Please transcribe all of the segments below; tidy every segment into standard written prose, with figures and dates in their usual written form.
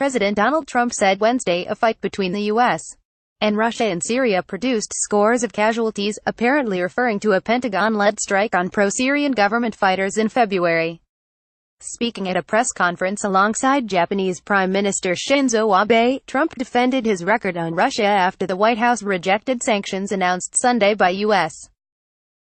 President Donald Trump said Wednesday a fight between the U.S. and Russia in Syria produced scores of casualties, apparently referring to a Pentagon-led strike on pro-Syrian government fighters in February. Speaking at a press conference alongside Japanese Prime Minister Shinzo Abe, Trump defended his record on Russia after the White House rejected sanctions announced Sunday by U.S.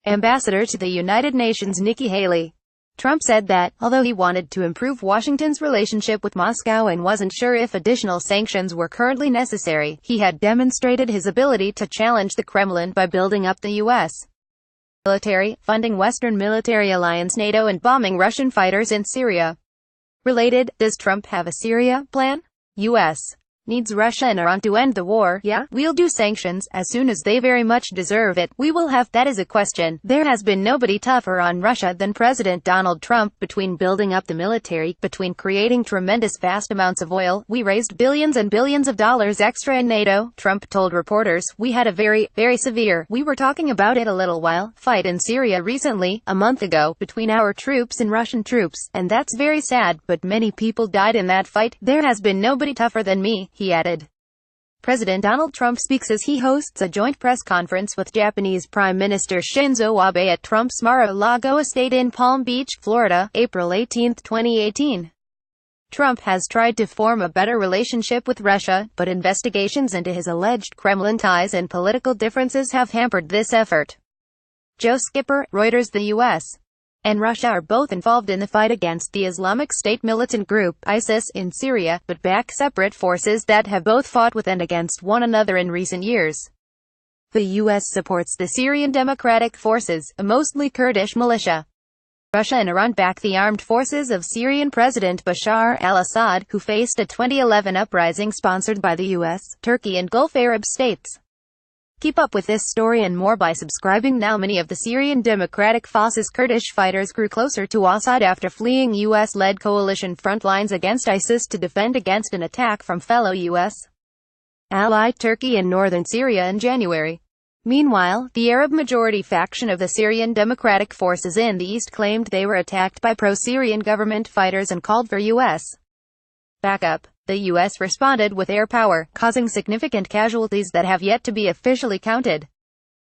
Ambassador to the United Nations Nikki Haley. Trump said that, although he wanted to improve Washington's relationship with Moscow and wasn't sure if additional sanctions were currently necessary, he had demonstrated his ability to challenge the Kremlin by building up the U.S. military, funding Western military alliance NATO and bombing Russian fighters in Syria. Related, does Trump have a Syria plan? U.S. needs Russia and Iran to end the war. Yeah, we'll do sanctions, as soon as they very much deserve it. We will have. That is a question. There has been nobody tougher on Russia than President Donald Trump. Between building up the military, between creating tremendous vast amounts of oil, we raised billions and billions of dollars extra in NATO, Trump told reporters. We had a very severe, we were talking about it a little while, fight in Syria recently, a month ago, between our troops and Russian troops, and that's very sad, but many people died in that fight. There has been nobody tougher than me, he added. President Donald Trump speaks as he hosts a joint press conference with Japanese Prime Minister Shinzo Abe at Trump's Mar-a-Lago estate in Palm Beach, Florida, April 18, 2018. Trump has tried to form a better relationship with Russia, but investigations into his alleged Kremlin ties and political differences have hampered this effort. Joe Skipper, Reuters. The U.S. and Russia are both involved in the fight against the Islamic State militant group, ISIS, in Syria, but back separate forces that have both fought with and against one another in recent years. The U.S. supports the Syrian Democratic Forces, a mostly Kurdish militia. Russia and Iran back the armed forces of Syrian President Bashar al-Assad, who faced a 2011 uprising sponsored by the U.S., Turkey and Gulf Arab states. Keep up with this story and more by subscribing now. Many of the Syrian Democratic Forces Kurdish fighters grew closer to Assad after fleeing U.S.-led coalition front lines against ISIS to defend against an attack from fellow U.S. ally Turkey in northern Syria in January. Meanwhile, the Arab-majority faction of the Syrian Democratic Forces in the east claimed they were attacked by pro-Syrian government fighters and called for U.S. backup. The U.S. responded with air power, causing significant casualties that have yet to be officially counted.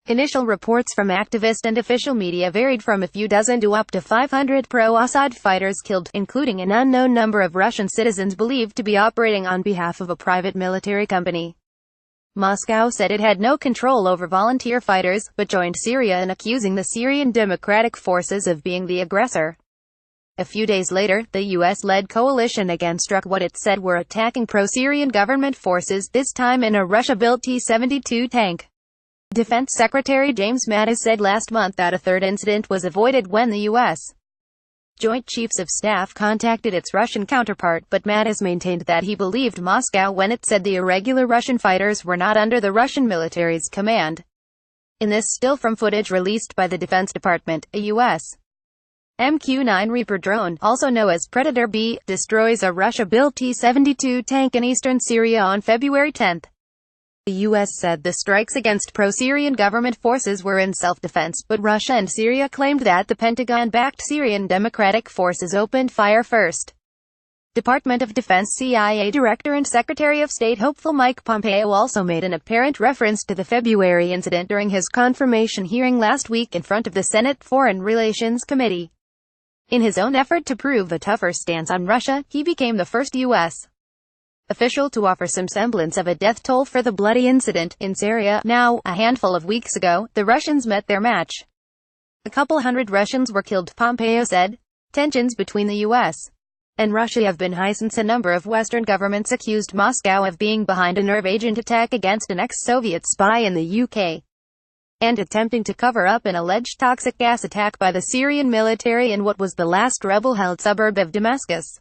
Initial reports from activist and official media varied from a few dozen to up to 500 pro-Assad fighters killed, including an unknown number of Russian citizens believed to be operating on behalf of a private military company. Moscow said it had no control over volunteer fighters, but joined Syria in accusing the Syrian Democratic Forces of being the aggressor. A few days later, the U.S.-led coalition again struck what it said were attacking pro-Syrian government forces, this time in a Russia-built T-72 tank. Defense Secretary James Mattis said last month that a third incident was avoided when the U.S. Joint Chiefs of Staff contacted its Russian counterpart, but Mattis maintained that he believed Moscow when it said the irregular Russian fighters were not under the Russian military's command. In this still from footage released by the Defense Department, a U.S. MQ-9 Reaper drone, also known as Predator B, destroys a Russia-built T-72 tank in eastern Syria on February 10. The U.S. said the strikes against pro-Syrian government forces were in self-defense, but Russia and Syria claimed that the Pentagon-backed Syrian Democratic Forces opened fire first. Department of Defense CIA Director and Secretary of State hopeful Mike Pompeo also made an apparent reference to the February incident during his confirmation hearing last week in front of the Senate Foreign Relations Committee. In his own effort to prove a tougher stance on Russia, he became the first U.S. official to offer some semblance of a death toll for the bloody incident in Syria. Now, a handful of weeks ago, the Russians met their match. A couple hundred Russians were killed, Pompeo said. Tensions between the U.S. and Russia have been high since a number of Western governments accused Moscow of being behind a nerve agent attack against an ex-Soviet spy in the UK. And attempting to cover up an alleged toxic gas attack by the Syrian military in what was the last rebel-held suburb of Damascus.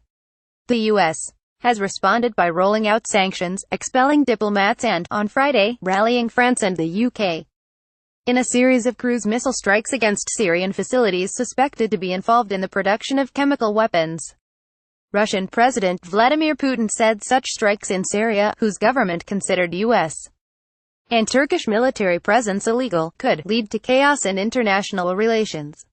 The U.S. has responded by rolling out sanctions, expelling diplomats and, on Friday, rallying France and the UK in a series of cruise missile strikes against Syrian facilities suspected to be involved in the production of chemical weapons. Russian President Vladimir Putin said such strikes in Syria, whose government considered U.S. and Turkish military presence illegal, could lead to chaos in international relations.